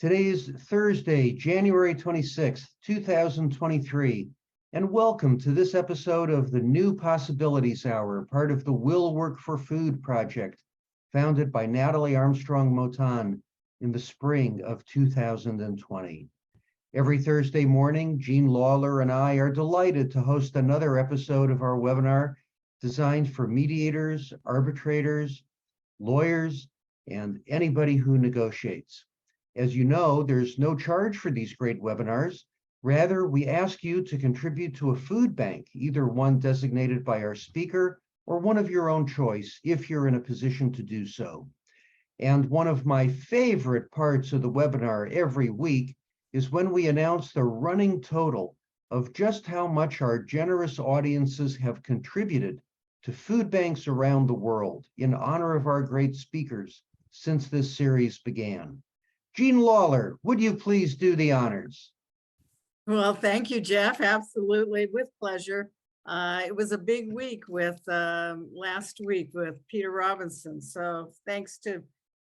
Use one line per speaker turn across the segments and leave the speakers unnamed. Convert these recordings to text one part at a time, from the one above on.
Today is Thursday, January 26th, 2023, and welcome to this episode of the New Possibilities Hour, part of the Will Work for Food project, founded by Natalie Armstrong-Motin in the spring of 2020. Every Thursday morning, Jean Lawler and I are delighted to host another episode of our webinar designed for mediators, arbitrators, lawyers, and anybody who negotiates. As you know, there's no charge for these great webinars. Rather, we ask you to contribute to a food bank, either one designated by our speaker or one of your own choice, if you're in a position to do so. And one of my favorite parts of the webinar every week is when we announce the running total of just how much our generous audiences have contributed to food banks around the world in honor of our great speakers since this series began. Jean Lawler, would you please do the honors?
Well, thank you, Jeff. Absolutely, with pleasure. It was a big week with last week with Peter Robinson. So thanks to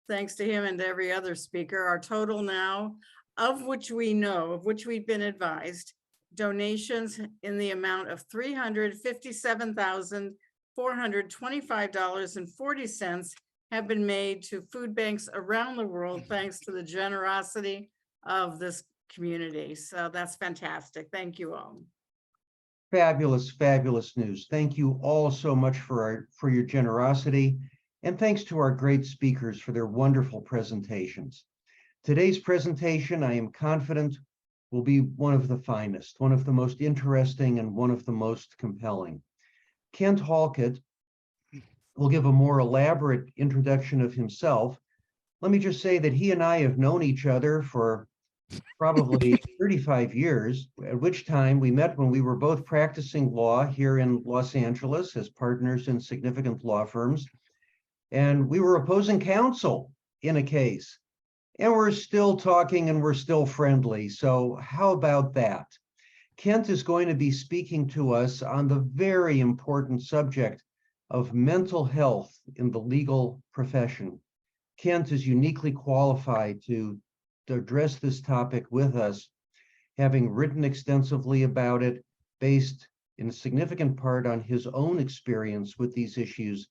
him and to every other speaker. Our total now, of which we know, of which we've been advised, donations in the amount of $357,425.40 have been made to food banks around the world, thanks to the generosity of this community. So that's fantastic. Thank you all.
Fabulous, fabulous news. Thank you all so much for your generosity, and thanks to our great speakers for their wonderful presentations. Today's presentation, I am confident, will be one of the finest, one of the most interesting, and one of the most compelling. Kent Halkett will give a more elaborate introduction of himself. Let me just say that he and I have known each other for probably 35 years, at which time we met when we were both practicing law here in Los Angeles as partners in significant law firms. And we were opposing counsel in a case. And we're still talking and we're still friendly. So how about that? Kent is going to be speaking to us on the very important subject of mental health in the legal profession. Kent is uniquely qualified to address this topic with us, having written extensively about it, based in a significant part on his own experience with these issues,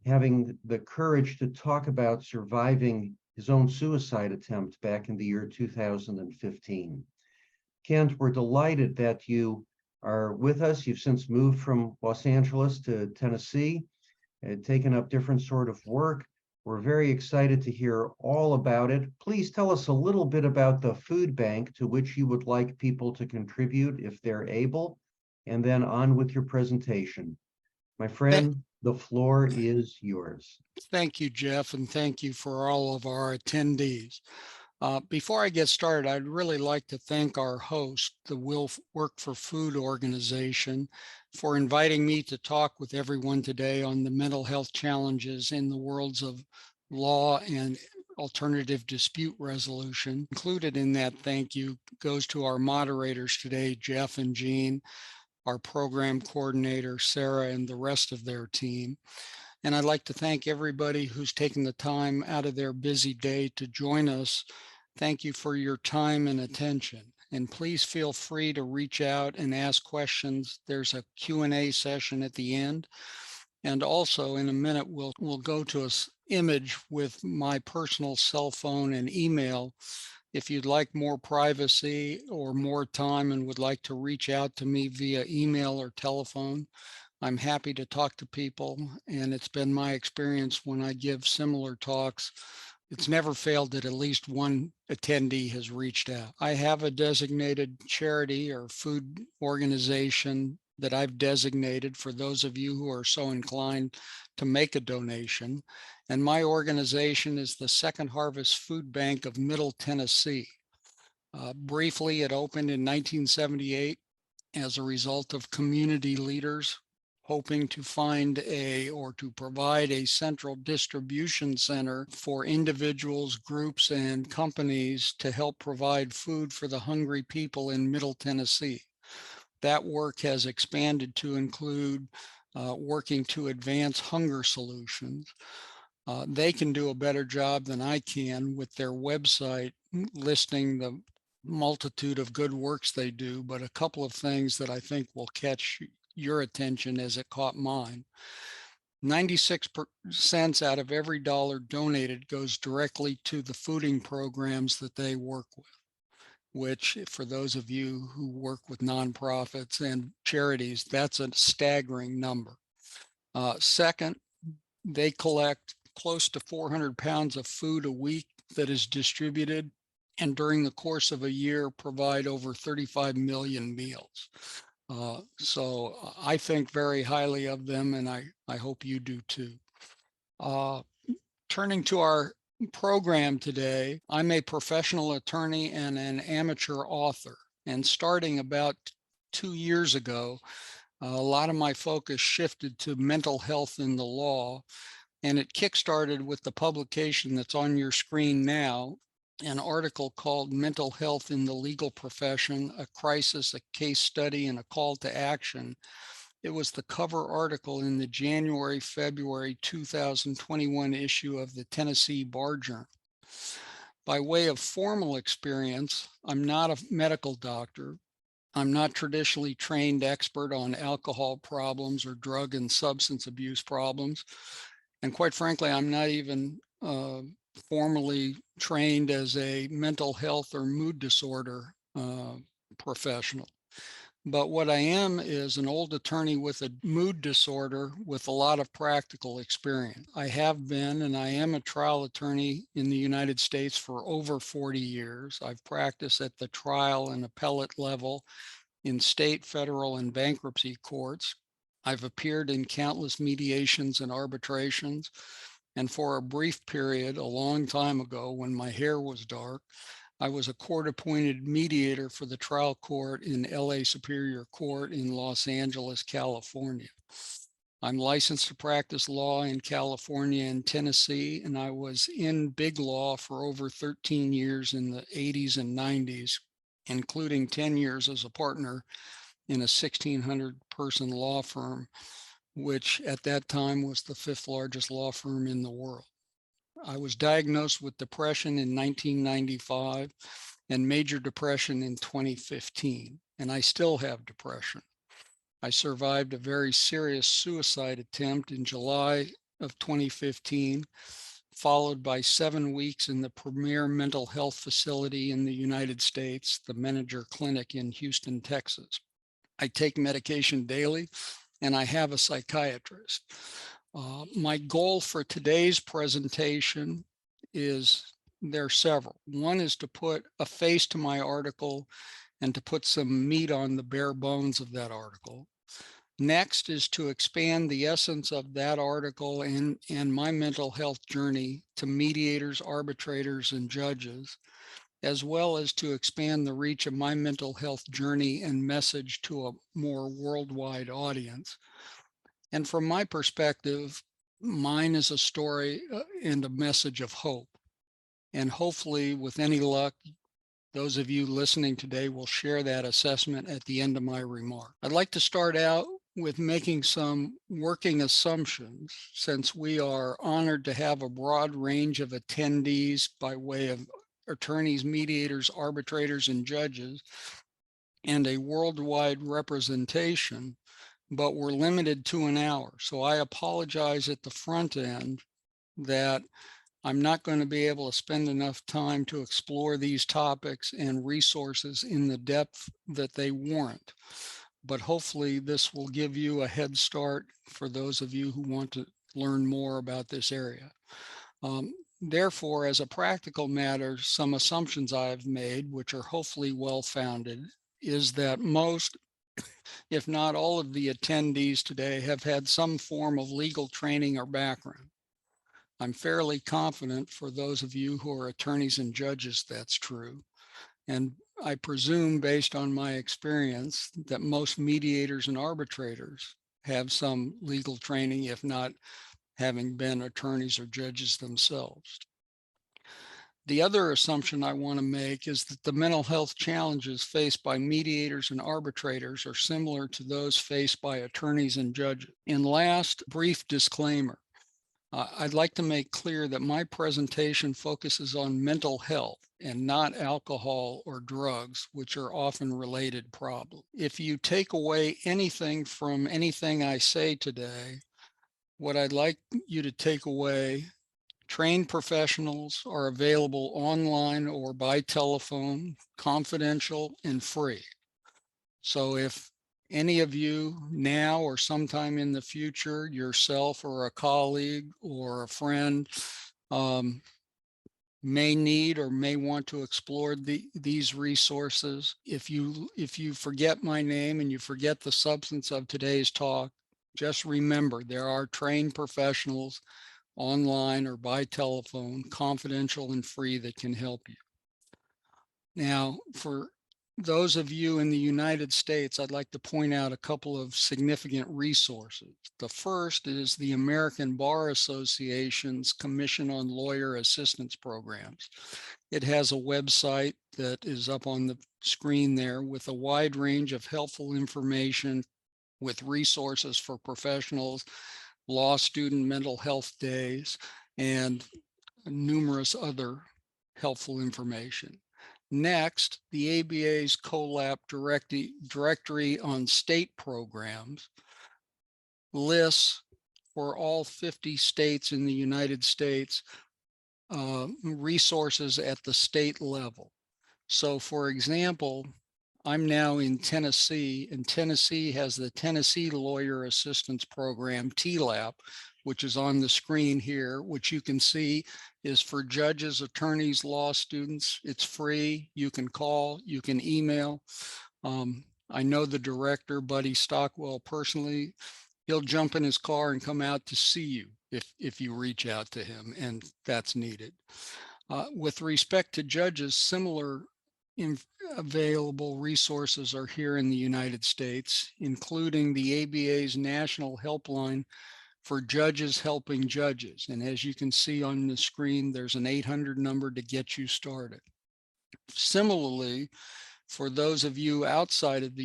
having the courage to talk about surviving his own suicide attempt back in the year 2015. Kent, we're delighted that you are with us. You've since moved from Los Angeles to Tennessee and taken up different sort of work. We're very excited to hear all about it. Please tell us a little bit about the food bank to which you would like people to contribute if they're able, and then on with your presentation. My friend, the floor is yours.
Thank you, Jeff, and thank you for all of our attendees. Before I get started, I'd really like to thank our host, the Will Work for Food organization, for inviting me to talk with everyone today on the mental health challenges in the worlds of law and alternative dispute resolution. Included in that thank you goes to our moderators today, Jeff and Jean, our program coordinator, Sarah, and the rest of their team. And I'd like to thank everybody who's taken the time out of their busy day to join us. Thank you for your time and attention. And please feel free to reach out and ask questions. There's a Q&A session at the end. And also in a minute, we'll go to an image with my personal cell phone and email. If you'd like more privacy or more time and would like to reach out to me via email or telephone, I'm happy to talk to people. And it's been my experience when I give similar talks, it's never failed that at least one attendee has reached out. I have a designated charity or food organization that I've designated for those of you who are so inclined to make a donation. And my organization is the Second Harvest Food Bank of Middle Tennessee. Briefly, it opened in 1978 as a result of community leaders hoping to find or to provide a central distribution center for individuals, groups, and companies to help provide food for the hungry people in Middle Tennessee. That work has expanded to include working to advance hunger solutions. They can do a better job than I can with their website listing the multitude of good works they do, but a couple of things that I think will catch your attention as it caught mine. 96 cents out of every dollar donated goes directly to the fooding programs that they work with, which for those of you who work with nonprofits and charities, that's a staggering number. Second, they collect close to 400 pounds of food a week that is distributed, and during the course of a year provide over 35 million meals. So I think very highly of them, and I hope you do too. Turning to our program today, I'm a professional attorney and an amateur author. And starting about 2 years ago, a lot of my focus shifted to mental health in the law. And it kickstarted with the publication that's on your screen now, an article called Mental Health in the Legal Profession, a Crisis, a Case Study, and a Call to Action. It was the cover article in the January-February 2021 issue of the Tennessee Bar Journal. By way of formal experience, I'm not a medical doctor. I'm not traditionally trained expert on alcohol problems or drug and substance abuse problems. And quite frankly, I'm not even formally trained as a mental health or mood disorder professional. But what I am is an old attorney with a mood disorder with a lot of practical experience. I have been, and I am a trial attorney in the United States for over 40 years. I've practiced at the trial and appellate level in state, federal, and bankruptcy courts. I've appeared in countless mediations and arbitrations. And for a brief period, a long time ago, when my hair was dark, I was a court-appointed mediator for the trial court in LA Superior Court in Los Angeles, California. I'm licensed to practice law in California and Tennessee, and I was in big law for over 13 years in the 80s and 90s, including 10 years as a partner in a 1,600-person law firm, which at that time was the 5th largest law firm in the world. I was diagnosed with depression in 1995 and major depression in 2015, and I still have depression. I survived a very serious suicide attempt in July of 2015, followed by 7 weeks in the premier mental health facility in the United States, the Menninger Clinic in Houston, Texas. I take medication daily, and I have a psychiatrist. My goal for today's presentation is, there are several. One is to put a face to my article and to put some meat on the bare bones of that article. Next is to expand the essence of that article and my mental health journey to mediators, arbitrators, and judges, as well as to expand the reach of my mental health journey and message to a more worldwide audience. And from my perspective, mine is a story and a message of hope. And hopefully, with any luck, those of you listening today will share that assessment at the end of my remark. I'd like to start out with making some working assumptions, since we are honored to have a broad range of attendees by way of attorneys, mediators, arbitrators, and judges, and a worldwide representation, but we're limited to an hour. So I apologize at the front end that I'm not going to be able to spend enough time to explore these topics and resources in the depth that they warrant. But hopefully this will give you a head start for those of you who want to learn more about this area. Therefore, as a practical matter, some assumptions I've made, which are hopefully well-founded, is that most, if not all, of the attendees today have had some form of legal training or background. I'm fairly confident for those of you who are attorneys and judges that's true. And I presume, based on my experience, that most mediators and arbitrators have some legal training, if not having been attorneys or judges themselves. The other assumption I want to make is that the mental health challenges faced by mediators and arbitrators are similar to those faced by attorneys and judges. And last, brief disclaimer. I'd like to make clear that my presentation focuses on mental health and not alcohol or drugs, which are often related problems. If you take away anything from anything I say today, what I'd like you to take away: trained professionals are available online or by telephone, confidential and free. So if any of you now or sometime in the future, yourself or a colleague or a friend, may need or may want to explore these resources, if you forget my name and you forget the substance of today's talk, just remember there are trained professionals online or by telephone, confidential and free, that can help you. Now, for those of you in the United States, I'd like to point out a couple of significant resources. The first is the American Bar Association's Commission on Lawyer Assistance Programs. It has a website that is up on the screen there with a wide range of helpful information, with resources for professionals, law student mental health days, and numerous other helpful information. Next, the ABA's COLAP directory on state programs lists for all 50 states in the United States resources at the state level. So for example, I'm now in Tennessee, and Tennessee has the Tennessee Lawyer Assistance Program, TLAP, which is on the screen here, which you can see is for judges, attorneys, law students. It's free. You can call, you can email. I know the director, Buddy Stockwell, personally. He'll jump in his car and come out to see you if you reach out to him, and that's needed. With respect to judges, similar available resources are here in the United States, including the ABA's National Helpline for Judges Helping Judges. And as you can see on the screen, there's an 800 number to get you started. Similarly, for those of you outside of the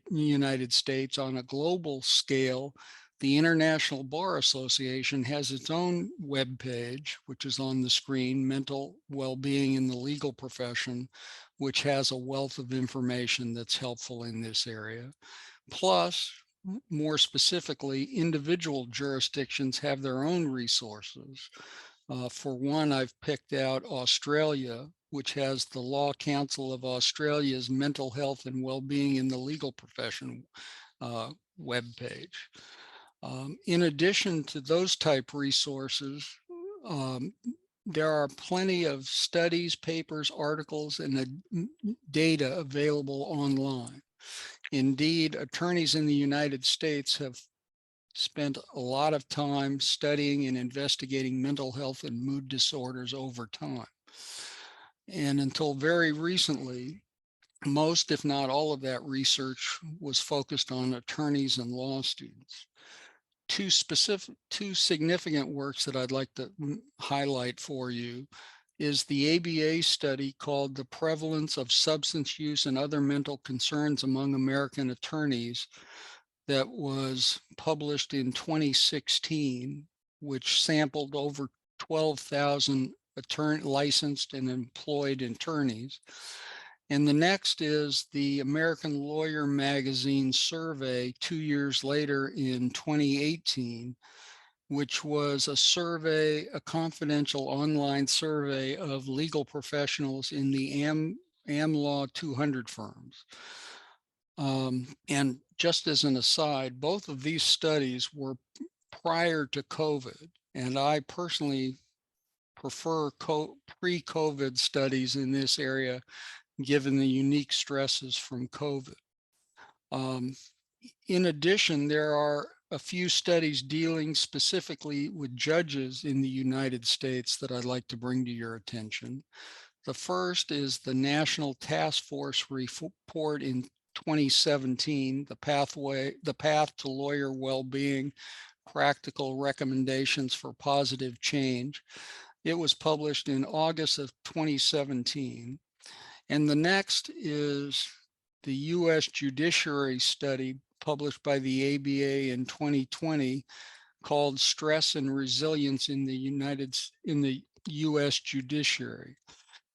United States, on a global scale, the International Bar Association has its own webpage, which is on the screen, Mental Well-Being in the Legal Profession, which has a wealth of information that's helpful in this area. Plus, more specifically, individual jurisdictions have their own resources. For one, I've picked out Australia, which has the Law Council of Australia's Mental Health and Well-Being in the Legal Profession webpage. In addition to those type resources, there are plenty of studies, papers, articles, and data available online. Indeed, attorneys in the United States have spent a lot of time studying and investigating mental health and mood disorders over time. And until very recently, most, if not all, of that research was focused on attorneys and law students. Two significant works that I'd like to highlight for you is the ABA study called The Prevalence of Substance Use and Other Mental Concerns Among American Attorneys, that was published in 2016, which sampled over 12,000 licensed and employed attorneys. And the next is the American Lawyer Magazine survey 2 years later in 2018, which was a survey, a confidential online survey of legal professionals in the Am Law 200 firms. And just as an aside, both of these studies were prior to COVID, and I personally prefer pre-COVID studies in this area, given the unique stresses from COVID. In addition, there are a few studies dealing specifically with judges in the United States that I'd like to bring to your attention. The first is the National Task Force report in 2017, the path to lawyer well-being, practical recommendations for positive change. It was published in August of 2017. And the next is the U.S. Judiciary study published by the ABA in 2020, called Stress and Resilience in the U.S. Judiciary.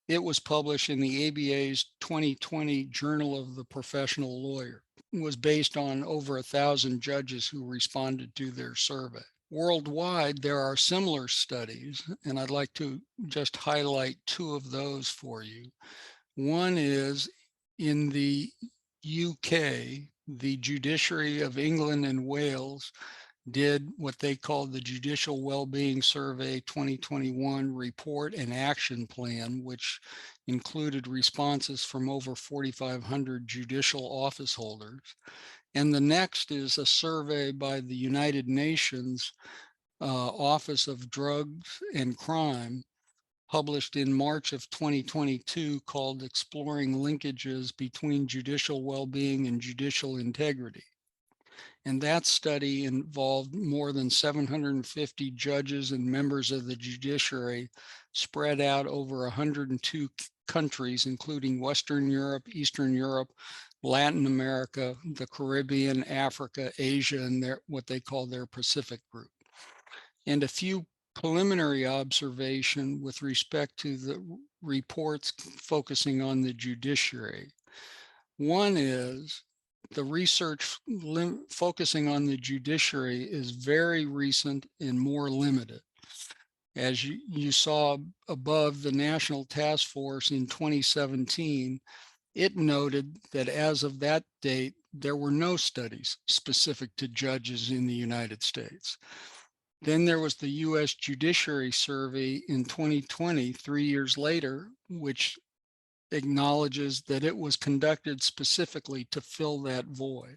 It was published in the ABA's 2020 Journal of the Professional Lawyer. It was based on over 1,000 judges who responded to their survey. Worldwide, there are similar studies, and I'd like to just highlight two of those for you. One is in the UK, the Judiciary of England and Wales did what they called the Judicial Wellbeing Survey 2021 Report and Action Plan, which included responses from over 4,500 judicial office holders. And the next is a survey by the United Nations Office of Drugs and Crime, published in March of 2022, called Exploring Linkages Between Judicial Wellbeing and Judicial Integrity. And that study involved more than 750 judges and members of the judiciary spread out over 102 countries, including Western Europe, Eastern Europe, Latin America, the Caribbean, Africa, Asia, and what they call their Pacific group. And a few preliminary observation with respect to the reports focusing on the judiciary. One is the research focusing on the judiciary is very recent and more limited. As you saw above, the National Task Force in 2017, it noted that as of that date, there were no studies specific to judges in the United States. Then there was the U.S. Judiciary Survey in 2020, 3 years later, which acknowledges that it was conducted specifically to fill that void.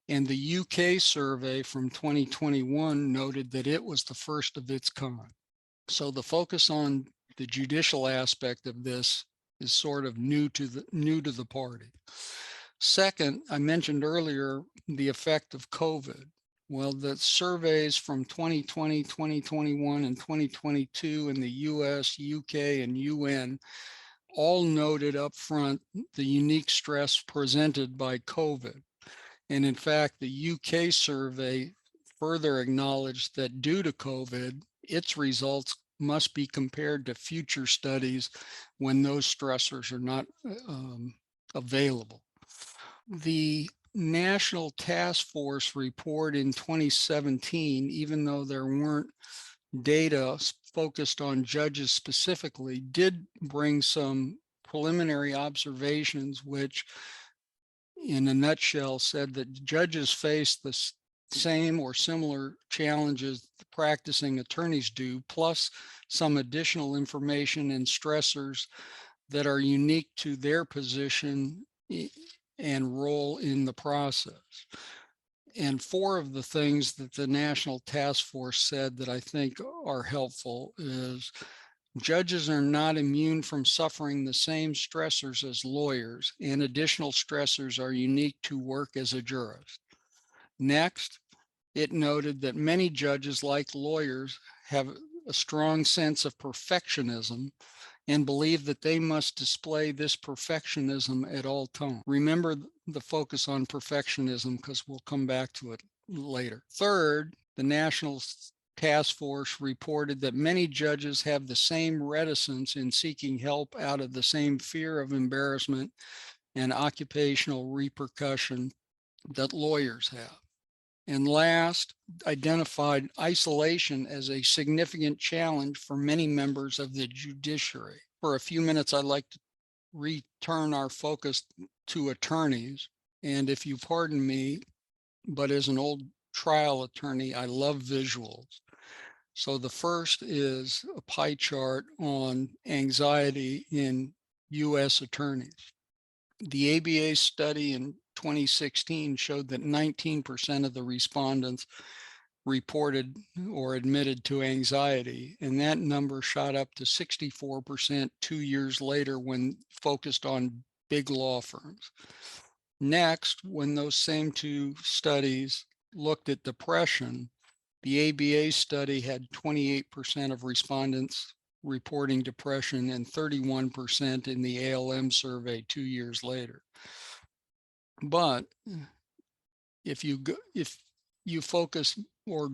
And the UK survey from 2021 noted that it was the first of its kind. So the focus on the judicial aspect of this is sort of new to the party. Second, I mentioned earlier the effect of COVID. Well, the surveys from 2020, 2021, and 2022 in the US, UK, and UN all noted up front the unique stress presented by COVID. And in fact, the UK survey further acknowledged that due to COVID, its results must be compared to future studies when those stressors are not available. The National Task Force report in 2017, even though there weren't data focused on judges specifically, did bring some preliminary observations, which in a nutshell said that judges face the same or similar challenges practicing attorneys do, plus some additional information and stressors that are unique to their position and role in the process. And four of the things that the National Task Force said that I think are helpful is judges are not immune from suffering the same stressors as lawyers, and additional stressors are unique to work as a jurist. Next, it noted that many judges, like lawyers, have a strong sense of perfectionism and believe that they must display this perfectionism at all times. Remember the focus on perfectionism because we'll come back to it later. Third, the National Task Force reported that many judges have the same reticence in seeking help out of the same fear of embarrassment and occupational repercussion that lawyers have. And last, identified isolation as a significant challenge for many members of the judiciary. For a few minutes, I'd like to return our focus to attorneys. And if you pardon me, but as an old trial attorney, I love visuals. So the first is a pie chart on anxiety in U.S. attorneys. The ABA study in 2016 showed that 19% of the respondents reported or admitted to anxiety, and that number shot up to 64% 2 years later when focused on big law firms. Next, when those same two studies looked at depression, the ABA study had 28% of respondents reporting depression and 31% in the ALM survey 2 years later. But if you focus or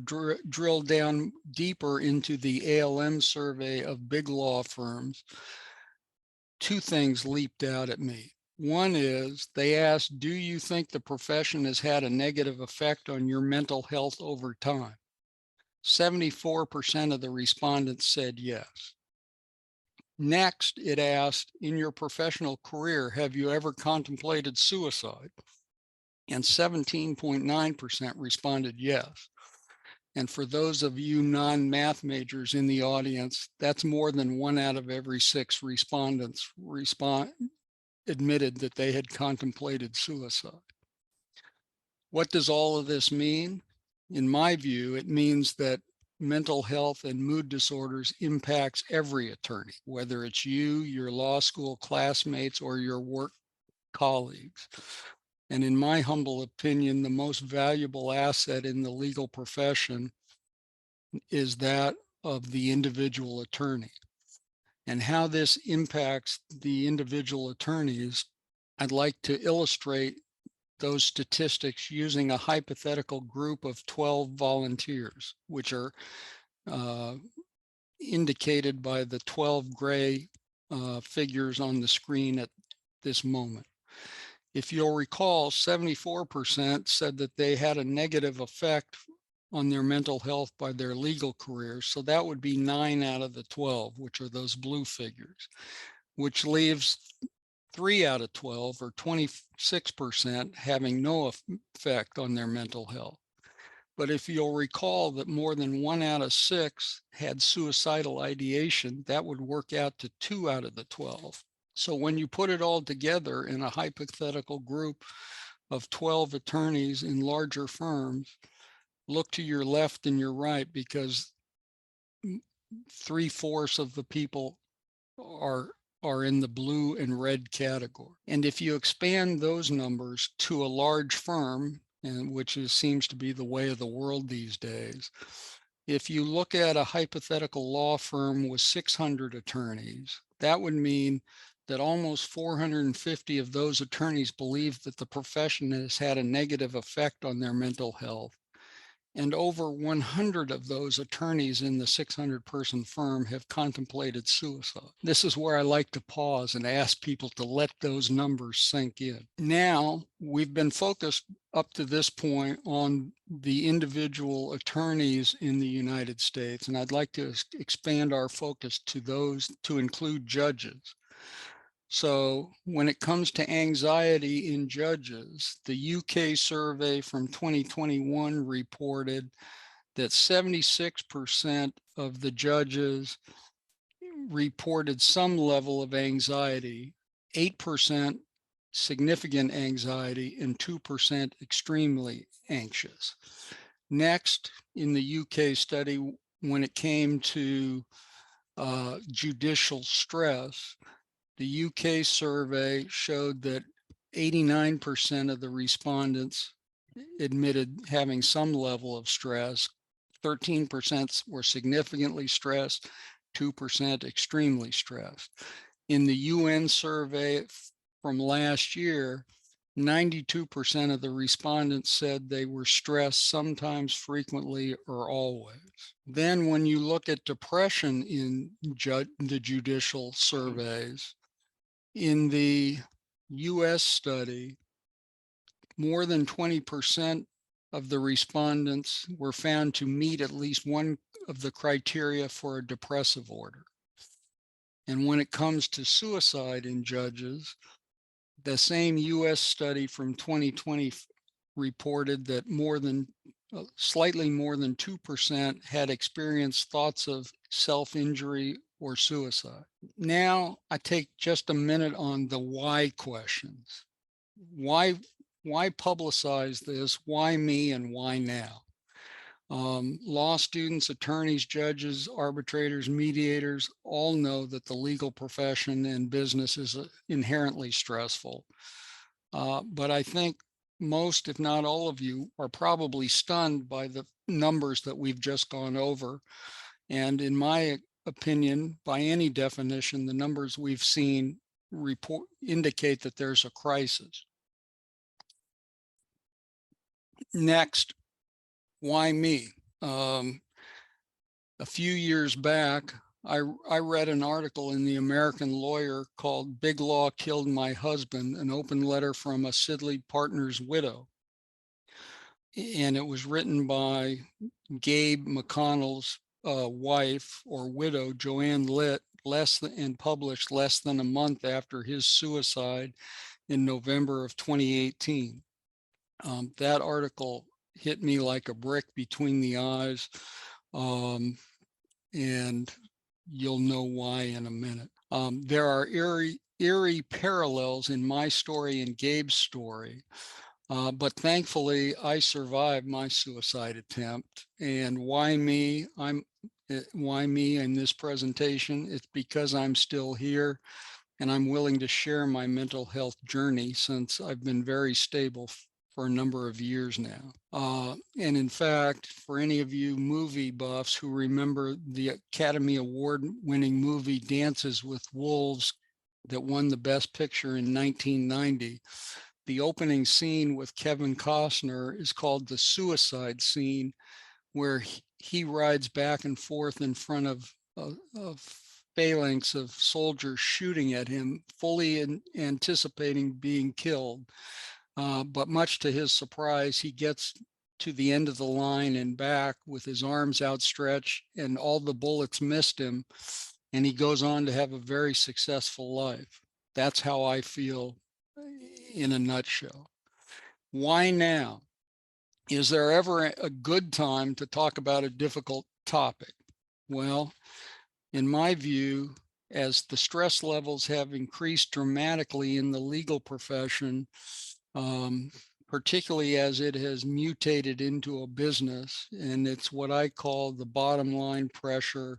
drill down deeper into the ALM survey of big law firms, two things leaped out at me. One is they asked, do you think the profession has had a negative effect on your mental health over time? 74% of the respondents said yes. Next, it asked, in your professional career, have you ever contemplated suicide? And 17.9% responded yes. And for those of you non-math majors in the audience, that's more than 1 out of every 6 respondents admitted that they had contemplated suicide. What does all of this mean? In my view, it means that mental health and mood disorders impacts every attorney, whether it's you, your law school classmates, or your work colleagues. And in my humble opinion, the most valuable asset in the legal profession is that of the individual attorney. And how this impacts the individual attorneys, I'd like to illustrate those statistics using a hypothetical group of 12 volunteers, which are indicated by the 12 gray figures on the screen at this moment. If you'll recall, 74% said that they had a negative effect on their mental health by their legal careers. So that would be 9 out of the 12, which are those blue figures, which leaves 3 out of 12, or 26%, having no effect on their mental health. But if you'll recall that more than 1 out of 6 had suicidal ideation, that would work out to 2 out of the 12. So when you put it all together in a hypothetical group of 12 attorneys in larger firms, look to your left and your right, because 3/4 of the people are in the blue and red category. And if you expand those numbers to a large firm, and which seems to be the way of the world these days, if you look at a hypothetical law firm with 600 attorneys, that would mean that almost 450 of those attorneys believe that the profession has had a negative effect on their mental health. And over 100 of those attorneys in the 600-person firm have contemplated suicide. This is where I like to pause and ask people to let those numbers sink in. Now, we've been focused up to this point on the individual attorneys in the United States, and I'd like to expand our focus to those to include judges. So when it comes to anxiety in judges, the UK survey from 2021 reported that 76% of the judges reported some level of anxiety, 8% significant anxiety, and 2% extremely anxious. Next, in the UK study, when it came to judicial stress, the UK survey showed that 89% of the respondents admitted having some level of stress. 13% were significantly stressed, 2% extremely stressed. In the UN survey from last year, 92% of the respondents said they were stressed sometimes, frequently, or always. Then when you look at depression in the judicial surveys, in the US study, more than 20% of the respondents were found to meet at least one of the criteria for a depressive order. And when it comes to suicide in judges, the same US study from 2020 reported that slightly more than 2% had experienced thoughts of self-injury or suicide. Now I take just a minute on the why questions. Why publicize this? Why me, and why now? Law students, attorneys, judges, arbitrators, mediators all know that the legal profession and business is inherently stressful. But I think most, if not all of you, are probably stunned by the numbers that we've just gone over. And in my opinion, by any definition, the numbers we've seen indicate that there's a crisis. Next, Why me? A few years back, I read an article in the American Lawyer called "Big Law Killed My Husband," an open letter from a Sidley partner's widow. And it was written by Gabe McConnell's wife or widow, Joanne Litt, and published less than a month after his suicide in November of 2018. That article hit me like a brick between the eyes, and you'll know why in a minute. There are eerie parallels in my story and Gabe's story. But thankfully, I survived my suicide attempt. And why me? Why me in this presentation? It's because I'm still here and I'm willing to share my mental health journey since I've been very stable for a number of years now. And in fact, for any of you movie buffs who remember the Academy Award winning movie Dances with Wolves that won the Best Picture in 1990, the opening scene with Kevin Costner is called the suicide scene, where he rides back and forth in front of a phalanx of soldiers shooting at him, fully anticipating being killed. But much to his surprise, he gets to the end of the line and back with his arms outstretched, and all the bullets missed him, and he goes on to have a very successful life. That's how I feel in a nutshell. Why now? Is there ever a good time to talk about a difficult topic? Well, in my view, as the stress levels have increased dramatically in the legal profession, particularly as it has mutated into a business, and it's what I call the bottom line pressure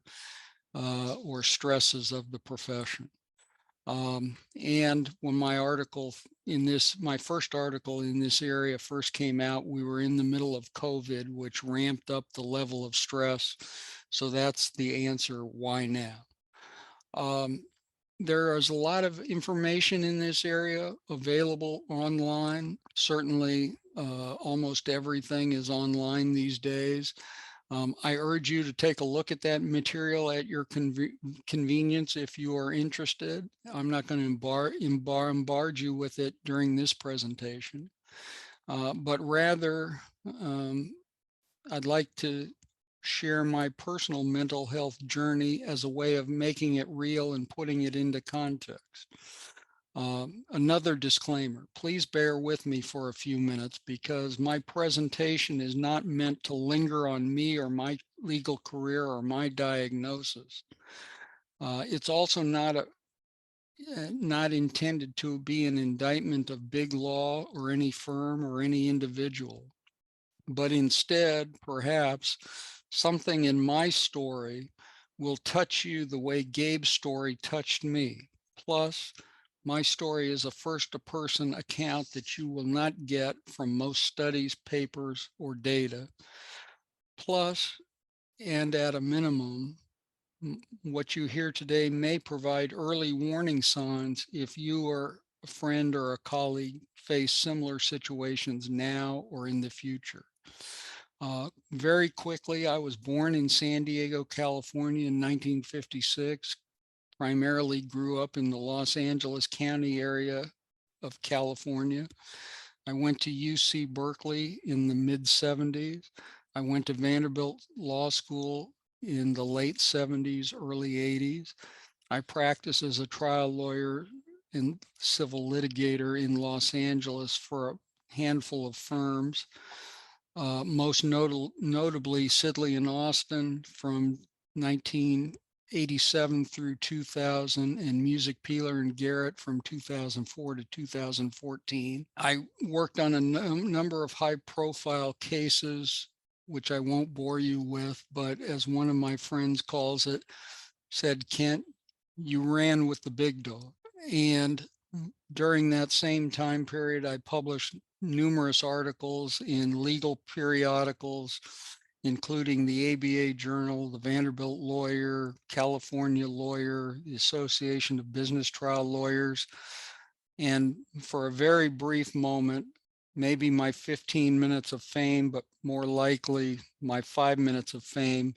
or stresses of the profession. And when my first article in this area first came out, we were in the middle of COVID, which ramped up the level of stress. So that's the answer, why now? There is a lot of information in this area available online. Certainly, almost everything is online these days. I urge you to take a look at that material at your convenience if you are interested. I'm not going to bombard you with it during this presentation, but rather I'd like to share my personal mental health journey as a way of making it real and putting it into context. Another disclaimer, please bear with me for a few minutes because my presentation is not meant to linger on me or my legal career or my diagnosis. It's also not intended to be an indictment of big law or any firm or any individual, but instead, perhaps, something in my story will touch you the way Gabe's story touched me. Plus, my story is a first-person account that you will not get from most studies, papers, or data. Plus, and at a minimum, what you hear today may provide early warning signs if you or a friend or a colleague face similar situations now or in the future. Very quickly, I was born in San Diego, California in 1956. Primarily grew up in the Los Angeles County area of California. I went to UC Berkeley in the mid-70s. I went to Vanderbilt Law School in the late 70s, early 80s. I practiced as a trial lawyer and civil litigator in Los Angeles for a handful of firms, most notably Sidley and Austin from 1987 through 2000, and Music Peeler and Garrett from 2004 to 2014. I worked on a number of high-profile cases, which I won't bore you with, but as one of my friends calls it, said, Kent, you ran with the big dog. And during that same time period, I published numerous articles in legal periodicals, including the ABA Journal, the Vanderbilt Lawyer, California Lawyer, the Association of Business Trial Lawyers. And for a very brief moment, maybe my 15 minutes of fame, but more likely my 5 minutes of fame.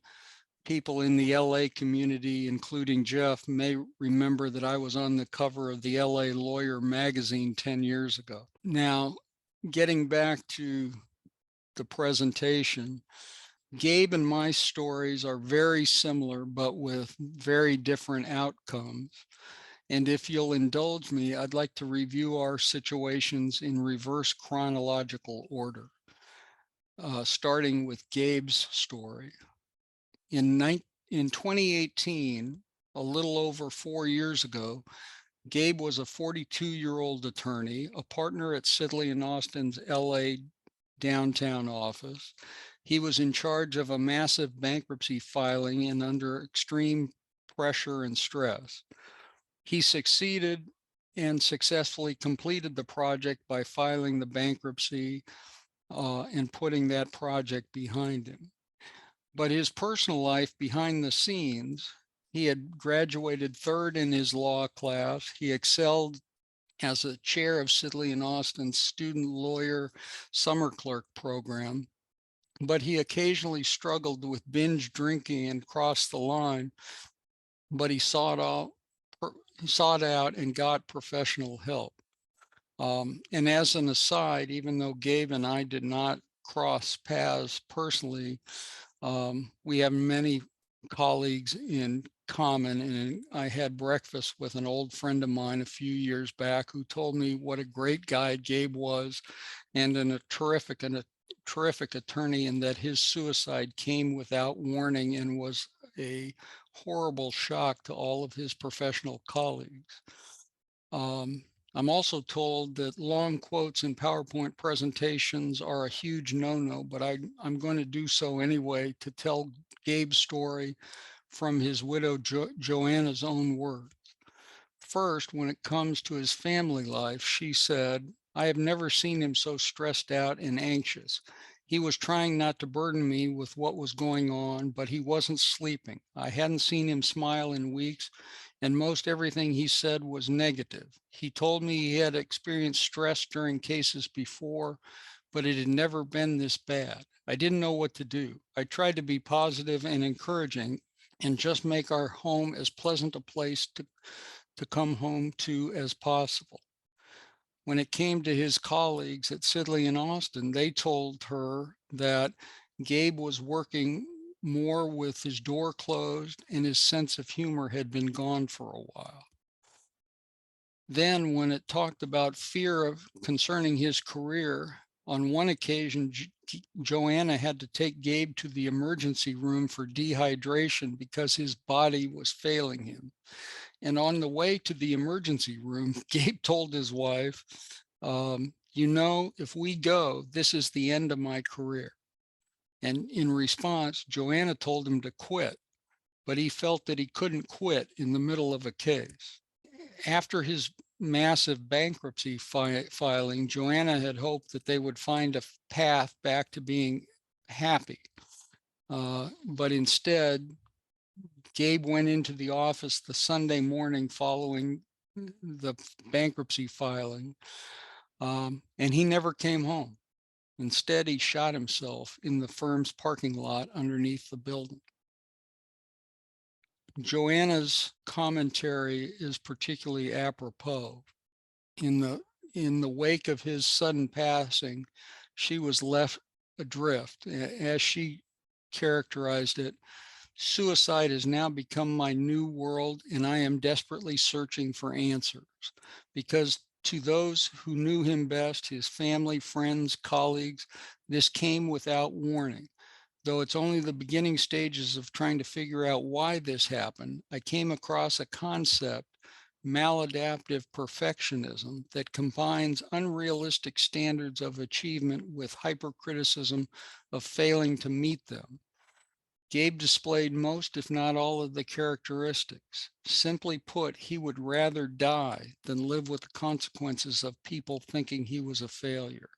People in the LA community, including Jeff, may remember that I was on the cover of the LA Lawyer magazine 10 years ago. Now, getting back to the presentation, Gabe and my stories are very similar, but with very different outcomes. And if you'll indulge me, I'd like to review our situations in reverse chronological order, starting with Gabe's story. In 2018, a little over 4 years ago, Gabe was a 42-year-old attorney, a partner at Sidley and Austin's LA downtown office. He was in charge of a massive bankruptcy filing and under extreme pressure and stress. He succeeded and successfully completed the project by filing the bankruptcy and putting that project behind him. But his personal life behind the scenes, he had graduated third in his law class. He excelled as a chair of Sidley and Austin's student lawyer summer clerk program, but he occasionally struggled with binge drinking and crossed the line, but he sought out and got professional help. And as an aside, even though Gabe and I did not cross paths personally, we have many colleagues in common, and I had breakfast with an old friend of mine a few years back who told me what a great guy Gabe was and a terrific attorney, and that his suicide came without warning and was a horrible shock to all of his professional colleagues. I'm also told that long quotes in PowerPoint presentations are a huge no-no, but I'm going to do so anyway to tell Gabe's story from his widow Joanna's own words. First, when it comes to his family life, she said, "I have never seen him so stressed out and anxious. He was trying not to burden me with what was going on, but he wasn't sleeping. I hadn't seen him smile in weeks, and most everything he said was negative. He told me he had experienced stress during cases before, but it had never been this bad. I didn't know what to do. I tried to be positive and encouraging and just make our home as pleasant a place to come home to as possible." When it came to his colleagues at Sidley and Austin, they told her that Gabe was working more with his door closed and his sense of humor had been gone for a while. Then when it talked about fear concerning his career, on one occasion, Joanna had to take Gabe to the emergency room for dehydration because his body was failing him. And on the way to the emergency room, Gabe told his wife, if we go, this is the end of my career. And in response, Joanna told him to quit, but he felt that he couldn't quit in the middle of a case. After his massive bankruptcy filing, Joanna had hoped that they would find a path back to being happy. But instead, Gabe went into the office the Sunday morning following the bankruptcy filing, and he never came home. Instead, he shot himself in the firm's parking lot underneath the building. Joanna's commentary is particularly apropos. In the wake of his sudden passing, she was left adrift. As she characterized it, "Suicide has now become my new world, and I am desperately searching for answers, because to those who knew him best, his family, friends, colleagues, this came without warning. Though it's only the beginning stages of trying to figure out why this happened, I came across a concept, maladaptive perfectionism, that combines unrealistic standards of achievement with hypercriticism of failing to meet them. Gabe displayed most, if not all, of the characteristics. Simply put, he would rather die than live with the consequences of people thinking he was a failure."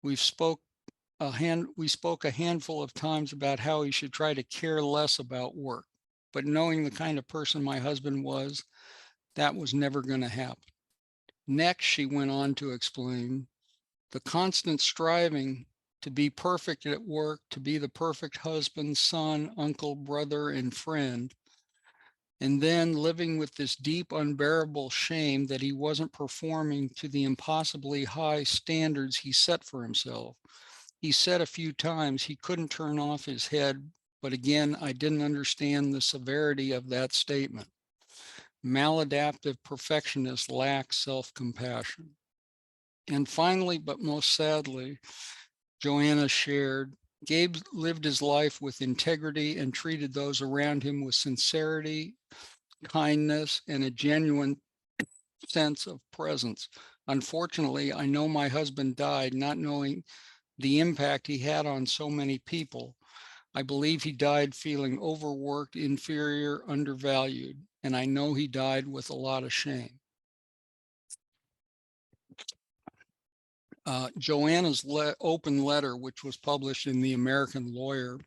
We spoke a handful of times about how he should try to care less about work, but knowing the kind of person my husband was, that was never going to happen. Next, she went on to explain, The constant striving to be perfect at work, to be the perfect husband, son, uncle, brother, and friend, and then living with this deep, unbearable shame that he wasn't performing to the impossibly high standards he set for himself. He said a few times he couldn't turn off his head, but again, I didn't understand the severity of that statement. Maladaptive perfectionists lack self-compassion. And finally, but most sadly, Joanna shared, Gabe lived his life with integrity and treated those around him with sincerity, kindness, and a genuine sense of presence. Unfortunately, I know my husband died not knowing the impact he had on so many people. I believe he died feeling overworked, inferior, undervalued, and I know he died with a lot of shame. Joanna's open letter, which was published in the American Lawyer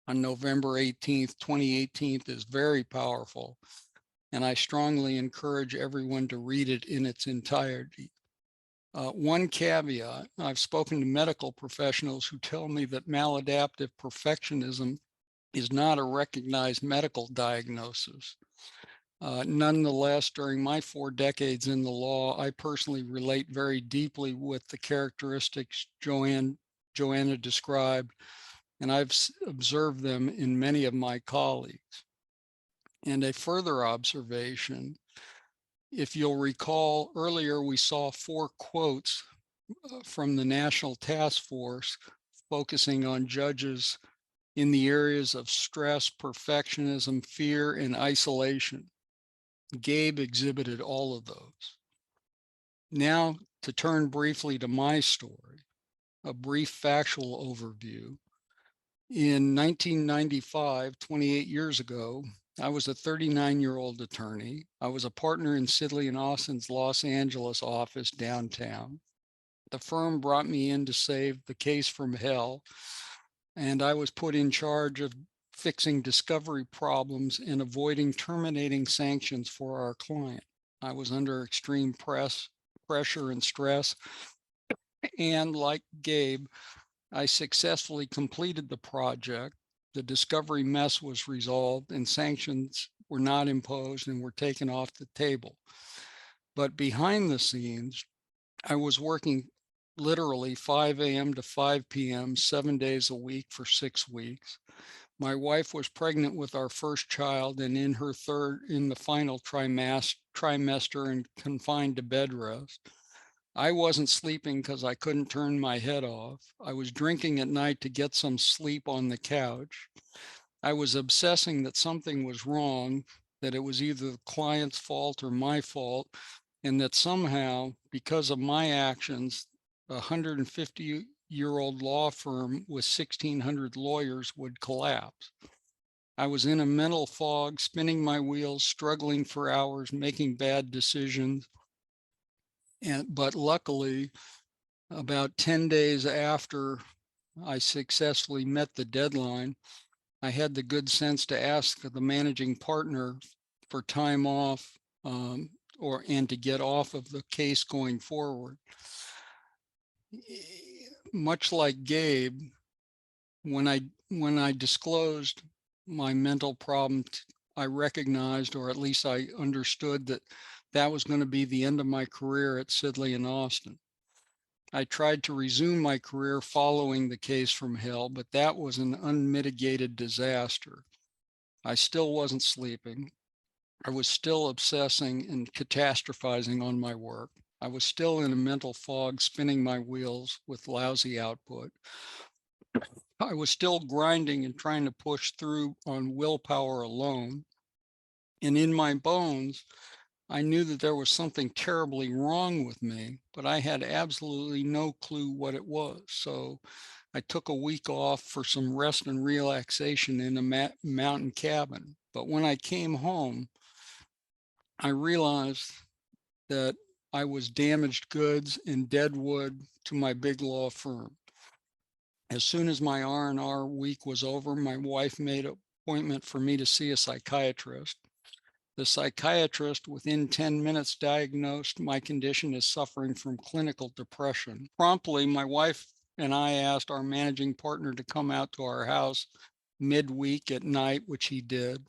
on November 18th, 2018, is very powerful, and I strongly encourage everyone to read it in its entirety. One caveat, I've spoken to medical professionals who tell me that maladaptive perfectionism is not a recognized medical diagnosis. Nonetheless, during my 4 decades in the law, I personally relate very deeply with the characteristics Joanna described, and I've observed them in many of my colleagues. And a further observation, if you'll recall earlier, we saw 4 quotes from the National Task Force focusing on judges in the areas of stress, perfectionism, fear, and isolation. Gabe exhibited all of those. Now, to turn briefly to my story, a brief factual overview. In 1995, 28 years ago, I was a 39-year-old attorney. I was a partner in Sidley and Austin's Los Angeles office downtown. The firm brought me in to save the case from hell, and I was put in charge of fixing discovery problems and avoiding terminating sanctions for our client. I was under extreme pressure and stress, and like Gabe, I successfully completed the project. The discovery mess was resolved and sanctions were not imposed and were taken off the table. But behind the scenes, I was working literally 5 a.m. to 5 p.m., 7 days a week for 6 weeks. My wife was pregnant with our first child and in the final trimester and confined to bed rest. I wasn't sleeping because I couldn't turn my head off. I was drinking at night to get some sleep on the couch. I was obsessing that something was wrong, that it was either the client's fault or my fault, and that somehow, because of my actions, a 150-year-old law firm with 1,600 lawyers would collapse. I was in a mental fog, spinning my wheels, struggling for hours, making bad decisions. But luckily, about 10 days after I successfully met the deadline, I had the good sense to ask the managing partner for time off and to get off of the case going forward. Much like Gabe, when I disclosed my mental problem, I recognized, or at least I understood, that that was going to be the end of my career at Sidley and Austin. I tried to resume my career following the case from hell, but that was an unmitigated disaster. I still wasn't sleeping. I was still obsessing and catastrophizing on my work. I was still in a mental fog, spinning my wheels with lousy output. I was still grinding and trying to push through on willpower alone. And in my bones, I knew that there was something terribly wrong with me, but I had absolutely no clue what it was. So I took a week off for some rest and relaxation in a mountain cabin. But when I came home, I realized that I was damaged goods and dead wood to my big law firm. As soon as my R&R week was over, my wife made an appointment for me to see a psychiatrist. The psychiatrist within 10 minutes diagnosed my condition as suffering from clinical depression. Promptly, my wife and I asked our managing partner to come out to our house midweek at night, which he did.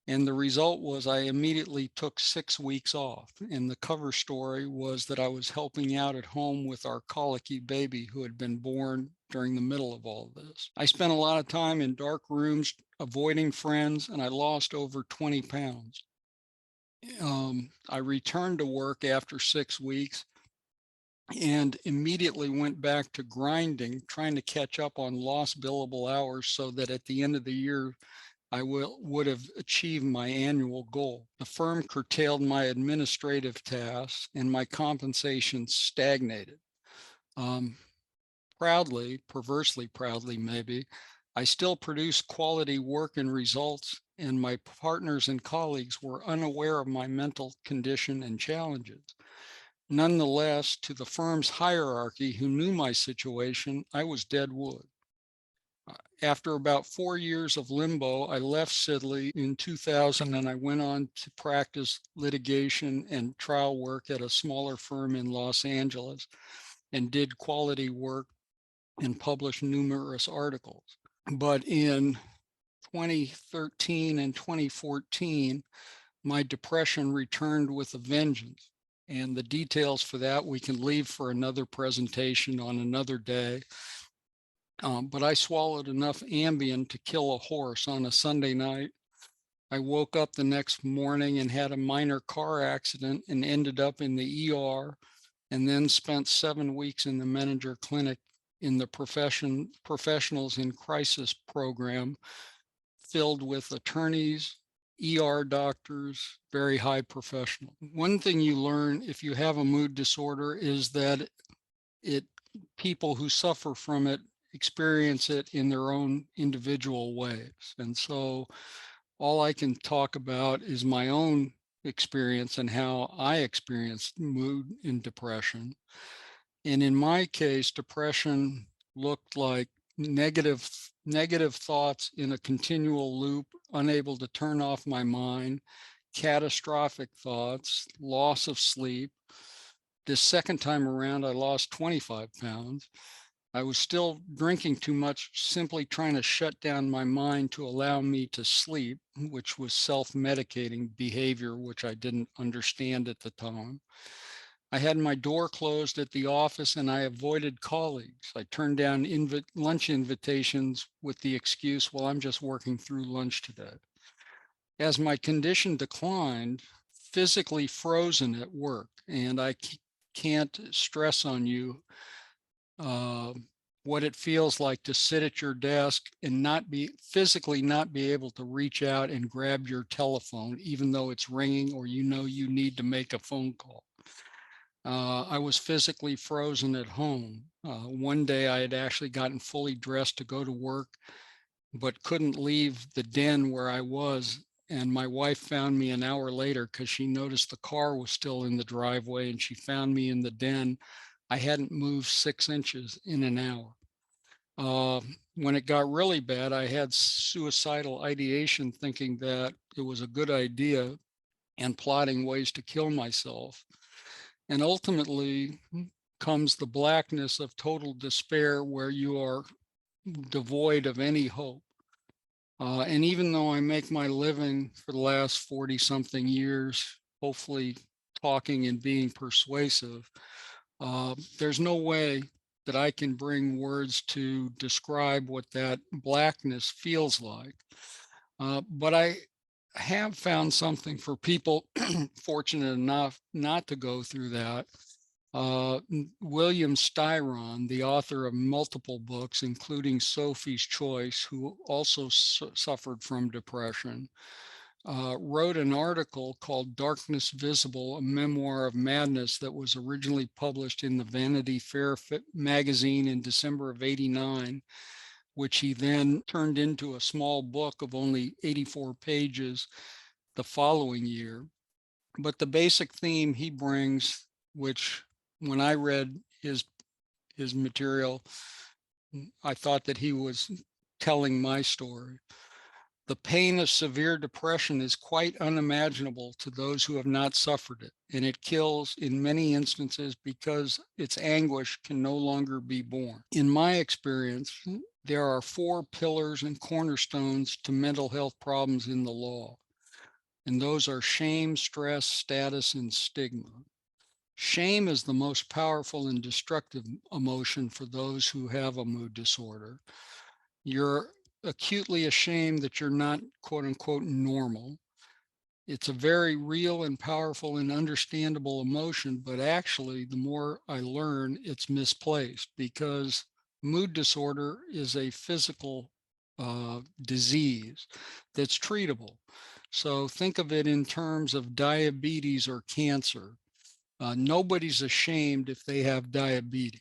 And the result was I immediately took 6 weeks off. And the cover story was that I was helping out at home with our colicky baby who had been born during the middle of all this. I spent a lot of time in dark rooms, avoiding friends, and I lost over 20 pounds. I returned to work after 6 weeks and immediately went back to grinding, trying to catch up on lost billable hours so that at the end of the year, I would have achieved my annual goal. The firm curtailed my administrative tasks and my compensation stagnated. Proudly, perversely proudly maybe, I still produced quality work and results, and my partners and colleagues were unaware of my mental condition and challenges. Nonetheless, to the firm's hierarchy who knew my situation, I was dead wood. After about 4 years of limbo, I left Sidley in 2000 and I went on to practice litigation and trial work at a smaller firm in Los Angeles and did quality work and published numerous articles. But in 2013 and 2014, my depression returned with a vengeance. And the details for that we can leave for another presentation on another day. But I swallowed enough Ambien to kill a horse on a Sunday night. I woke up the next morning and had a minor car accident and ended up in the ER, and then spent 7 weeks in the Menninger Clinic in the Professionals in Crisis program, filled with attorneys, ER doctors, very high professional. One thing you learn if you have a mood disorder is that people who suffer from it experience it in their own individual ways. And so all I can talk about is my own experience and how I experienced mood and depression. And in my case, depression looked like negative thoughts in a continual loop, unable to turn off my mind, catastrophic thoughts, loss of sleep. This second time around, I lost 25 pounds. I was still drinking too much, simply trying to shut down my mind to allow me to sleep, which was self-medicating behavior, which I didn't understand at the time. I had my door closed at the office and I avoided colleagues. I turned down lunch invitations with the excuse, well, I'm just working through lunch today. As my condition declined, physically frozen at work, and I can't stress on you what it feels like to sit at your desk and physically not be able to reach out and grab your telephone, even though it's ringing or you know you need to make a phone call. I was physically frozen at home. One day I had actually gotten fully dressed to go to work, but couldn't leave the den where I was. And my wife found me an hour later because she noticed the car was still in the driveway, and she found me in the den. I hadn't moved 6 inches in an hour. When it got really bad, I had suicidal ideation, thinking that it was a good idea and plotting ways to kill myself. And ultimately comes the blackness of total despair, where you are devoid of any hope. And even though I make my living for the last 40 something years, hopefully talking and being persuasive, there's no way that I can bring words to describe what that blackness feels like. But I have found something for people fortunate enough not to go through that. William Styron, the author of multiple books, including Sophie's Choice, who also suffered from depression, wrote an article called Darkness Visible, a memoir of madness, that was originally published in the Vanity Fair magazine in December of '89, which he then turned into a small book of only 84 pages the following year. But the basic theme he brings, which when I read his material, I thought that he was telling my story. The pain of severe depression is quite unimaginable to those who have not suffered it, and it kills in many instances because its anguish can no longer be borne. In my experience, there are 4 pillars and cornerstones to mental health problems in the law, and those are shame, stress, status, and stigma. Shame is the most powerful and destructive emotion for those who have a mood disorder. You're acutely ashamed that you're not, quote unquote, normal. It's a very real and powerful and understandable emotion, but actually, the more I learn, it's misplaced because mood disorder is a physical disease that's treatable. So think of it in terms of diabetes or cancer. Nobody's ashamed if they have diabetes.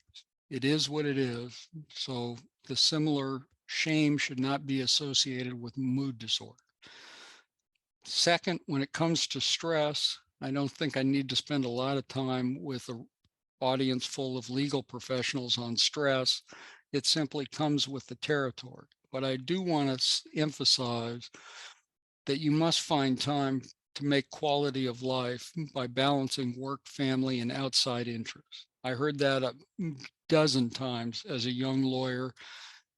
It is what it is. So the similar shame should not be associated with mood disorder. Second, when it comes to stress, I don't think I need to spend a lot of time with an audience full of legal professionals on stress. It simply comes with the territory. But I do want to emphasize that you must find time to make quality of life by balancing work, family, and outside interests. I heard that a dozen times as a young lawyer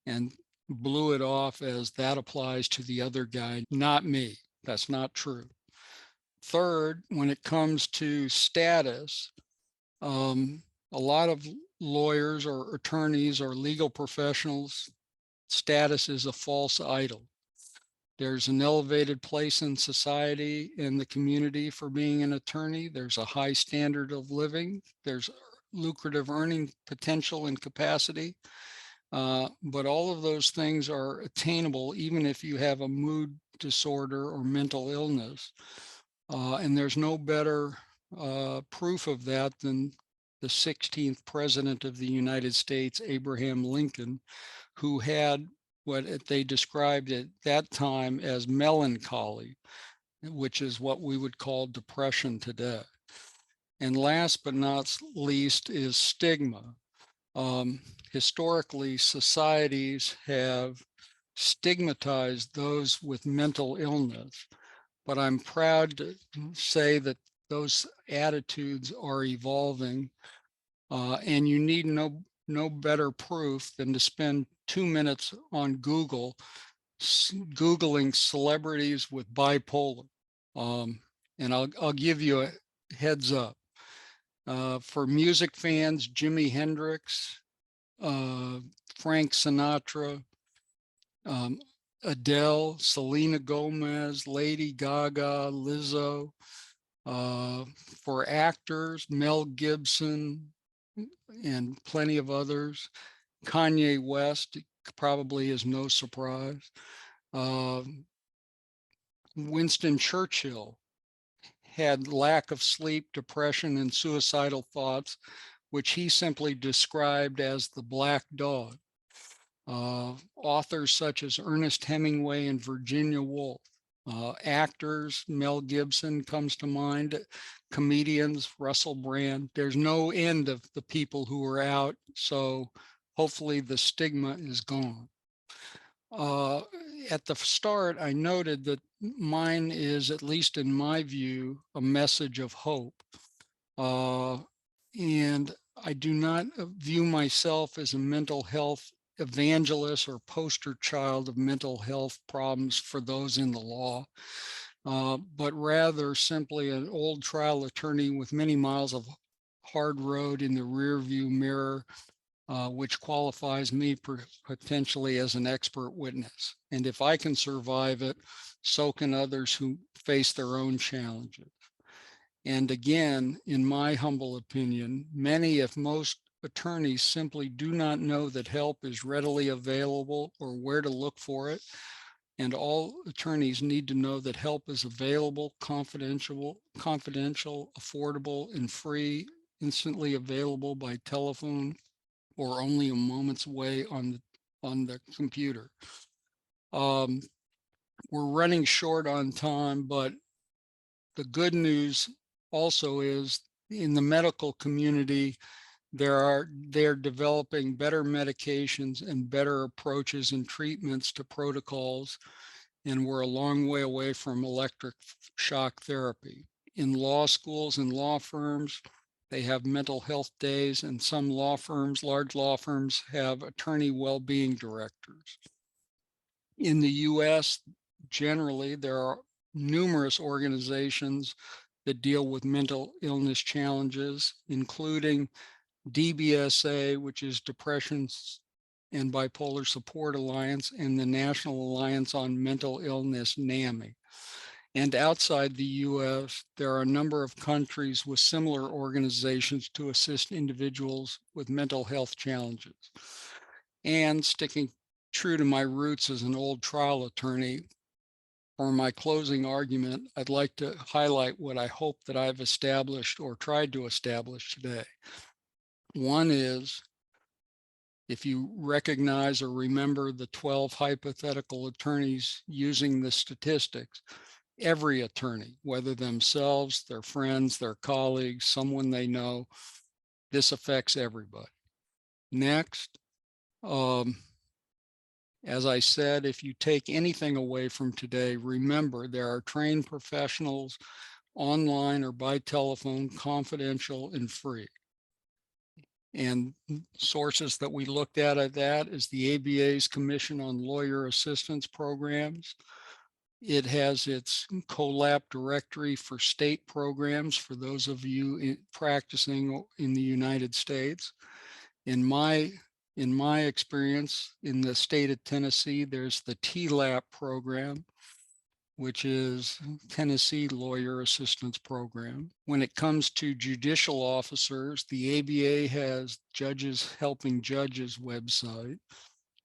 and blew it off as that applies to the other guy, not me. That's not true. Third, when it comes to status, a lot of lawyers or attorneys or legal professionals, status is a false idol. There's an elevated place in society, in the community for being an attorney. There's a high standard of living. There's lucrative earning potential and capacity. But all of those things are attainable even if you have a mood disorder or mental illness. And there's no better proof of that than the 16th president of the United States, Abraham Lincoln, who had what they described at that time as melancholy, which is what we would call depression today. And last but not least is stigma. Historically, societies have stigmatized those with mental illness, but I'm proud to say that those attitudes are evolving, and you need no better proof than to spend 2 minutes on Google, Googling celebrities with bipolar. And I'll give you a heads up. For music fans, Jimi Hendrix, Frank Sinatra, Adele, Selena Gomez, Lady Gaga, Lizzo. For actors, Mel Gibson and plenty of others. Kanye West probably is no surprise. Winston Churchill had lack of sleep, depression, and suicidal thoughts, which he simply described as the black dog. Authors such as Ernest Hemingway and Virginia Woolf. Actors, Mel Gibson comes to mind, comedians, Russell Brand. There's no end of the people who are out, so hopefully the stigma is gone. At the start, I noted that mine is, at least in my view, a message of hope. And I do not view myself as a mental health evangelist or poster child of mental health problems for those in the law, but rather simply an old trial attorney with many miles of hard road in the rearview mirror, which qualifies me potentially as an expert witness. And if I can survive it, so can others who face their own challenges. And again, in my humble opinion, many, if most, attorneys simply do not know that help is readily available or where to look for it. And all attorneys need to know that help is available, confidential, affordable, and free, instantly available by telephone or only a moment's away on the computer. We're running short on time, but the good news also is in the medical community, they're developing better medications and better approaches and treatments to protocols. and we're a long way away from electric shock therapy. In law schools and law firms, they have mental health days, and some law firms, large law firms, have attorney well-being directors. In the US, generally, there are numerous organizations that deal with mental illness challenges, including DBSA, which is Depression and Bipolar Support Alliance, and the National Alliance on Mental Illness, NAMI. And outside the US, there are a number of countries with similar organizations to assist individuals with mental health challenges. And sticking true to my roots as an old trial attorney, for my closing argument, I'd like to highlight what I hope that I've established or tried to establish today. One is, if you recognize or remember the 12 hypothetical attorneys using the statistics, every attorney, whether themselves, their friends, their colleagues, someone they know, this affects everybody. Next, as I said, if you take anything away from today, remember there are trained professionals online or by telephone, confidential and free. And sources that we looked at that is the ABA's Commission on Lawyer Assistance Programs. It has its COLAP directory for state programs for those of you practicing in the United States. In my experience in the state of Tennessee, there's the TLAP program, which is Tennessee Lawyer Assistance Program. When it comes to judicial officers, the ABA has Judges Helping Judges website.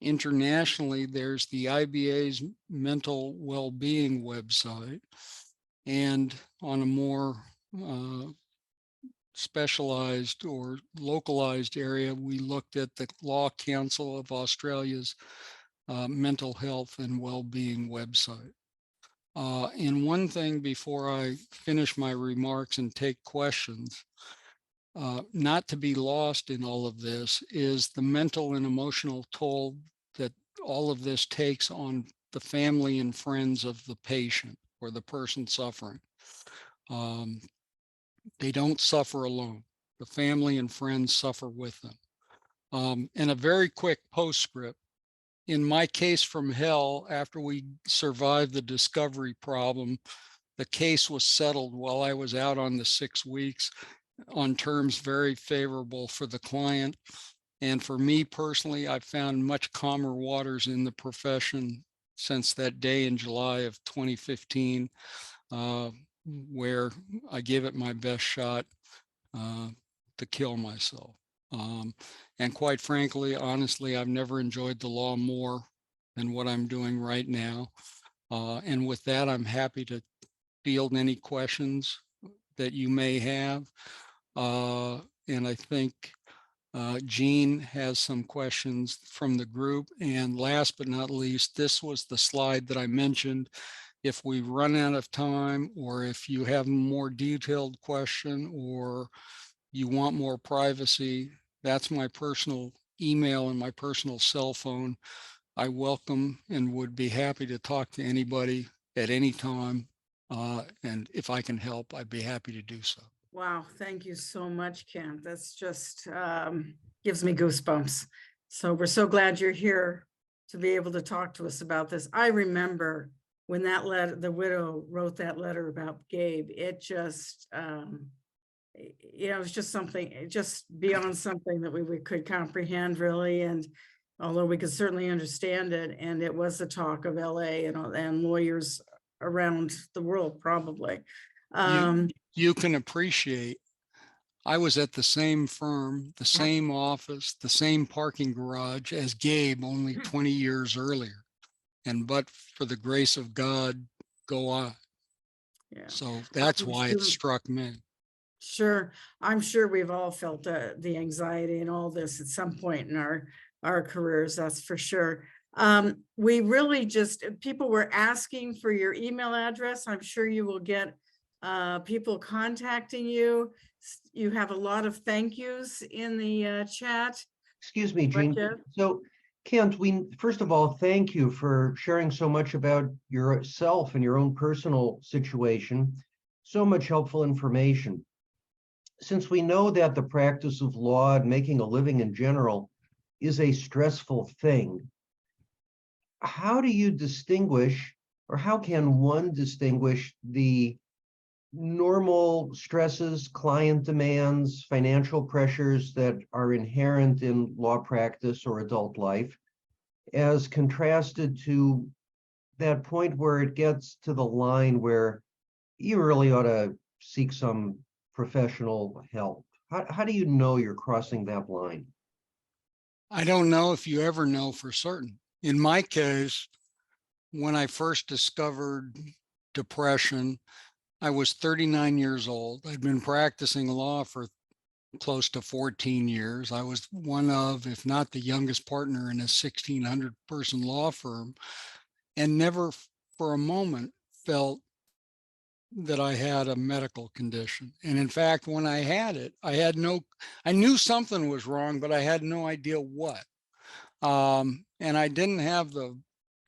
Internationally, there's the IBA's Mental Well-Being website. And on a more specialized or localized area, we looked at the Law Council of Australia's Mental Health and Well-Being website. And one thing before I finish my remarks and take questions, not to be lost in all of this is the mental and emotional toll that all of this takes on the family and friends of the patient or the person suffering. They don't suffer alone. The family and friends suffer with them. And a very quick postscript. In my case from hell, after we survived the discovery problem, the case was settled while I was out on the 6 weeks on terms very favorable for the client. And for me personally, I've found much calmer waters in the profession since that day in July of 2015, where I gave it my best shot to kill myself. And quite frankly, honestly, I've never enjoyed the law more than what I'm doing right now. And with that, I'm happy to field any questions that you may have. And I think Jean has some questions from the group. And last but not least, this was the slide that I mentioned. If we run out of time, or if you have a more detailed question, or you want more privacy, that's my personal email and my personal cell phone. I welcome and would be happy to talk to anybody at any time. And if I can help, I'd be happy to do so.
Wow, thank you so much, Kent. That's just gives me goosebumps. So we're so glad you're here to be able to talk to us about this. I remember when that letter, the widow wrote that letter about Gabe, it just, it was just something, just beyond something that we could comprehend really. And although we could certainly understand it, and it was the talk of LA and lawyers around the world, probably.
You can appreciate, I was at the same firm, the same office, the same parking garage as Gabe only 20 years earlier. And but for the grace of God, go on.
Yeah.
So that's why it struck me.
Sure. I'm sure we've all felt the anxiety and all this at some point in our careers, that's for sure. We really just, people were asking for your email address. I'm sure you will get people contacting you. You have a lot of thank yous in the chat.
Excuse me, Jean. So Kent, first of all, thank you for sharing so much about yourself and your own personal situation. So much helpful information. Since we know that the practice of law and making a living in general is a stressful thing, how do you distinguish, or how can one distinguish the normal stresses, client demands, financial pressures that are inherent in law practice or adult life, as contrasted to that point where it gets to the line where you really ought to seek some professional help? How do you know you're crossing that line?
I don't know if you ever know for certain. In my case, when I first discovered depression, I was 39 years old. I'd been practicing law for close to 14 years. I was one of, if not the youngest partner in a 1,600 person law firm, and never for a moment felt that I had a medical condition. And in fact, when I had it, I knew something was wrong, but I had no idea what. And I didn't have the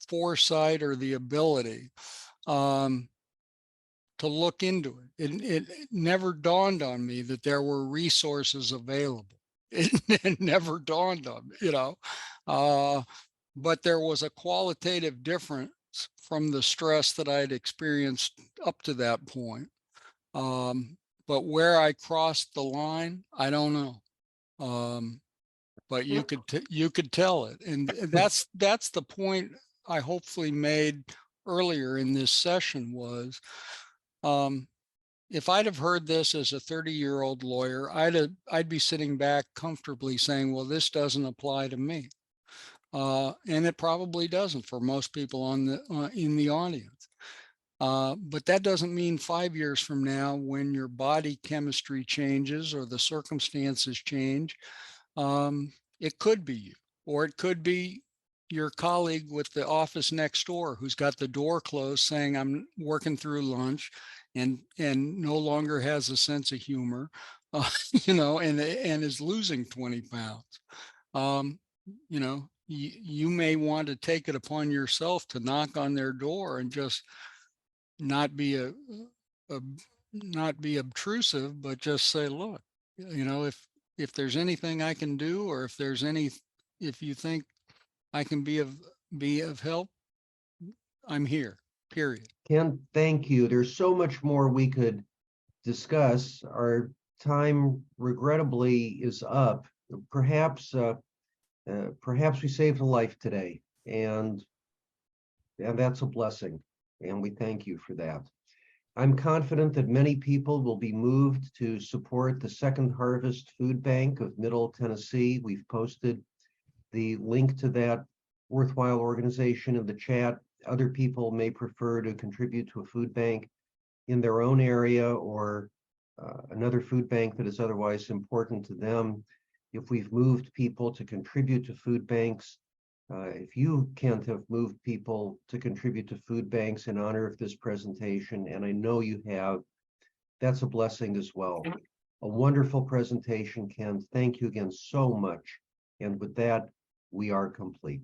foresight or the ability to look into it. It never dawned on me that there were resources available. It never dawned on me, but there was a qualitative difference from the stress that I'd experienced up to that point. But where I crossed the line, I don't know. But you could tell it, and that's the point I hopefully made earlier in this session was, if I'd have heard this as a 30-year-old lawyer, I'd be sitting back comfortably saying, well, this doesn't apply to me. And it probably doesn't for most people in the audience. But that doesn't mean 5 years from now, when your body chemistry changes or the circumstances change, it could be you, or it could be your colleague with the office next door who's got the door closed saying, I'm working through lunch, and no longer has a sense of humor, and is losing 20 pounds. You may want to take it upon yourself to knock on their door and just not be not be obtrusive, but just say, look, if there's anything I can do, or if you think I can be of help, I'm here, period.
Ken, thank you. There's so much more we could discuss. Our time regrettably is up. Perhaps we saved a life today, and that's a blessing, and we thank you for that. I'm confident that many people will be moved to support the Second Harvest Food Bank of Middle Tennessee. We've posted the link to that worthwhile organization in the chat. Other people may prefer to contribute to a food bank in their own area, or another food bank that is otherwise important to them. If we've moved people to contribute to food banks, if you, Kent, have moved people to contribute to food banks in honor of this presentation, and I know you have, that's a blessing as well. A wonderful presentation, Kent. Thank you again so much. And with that, we are complete.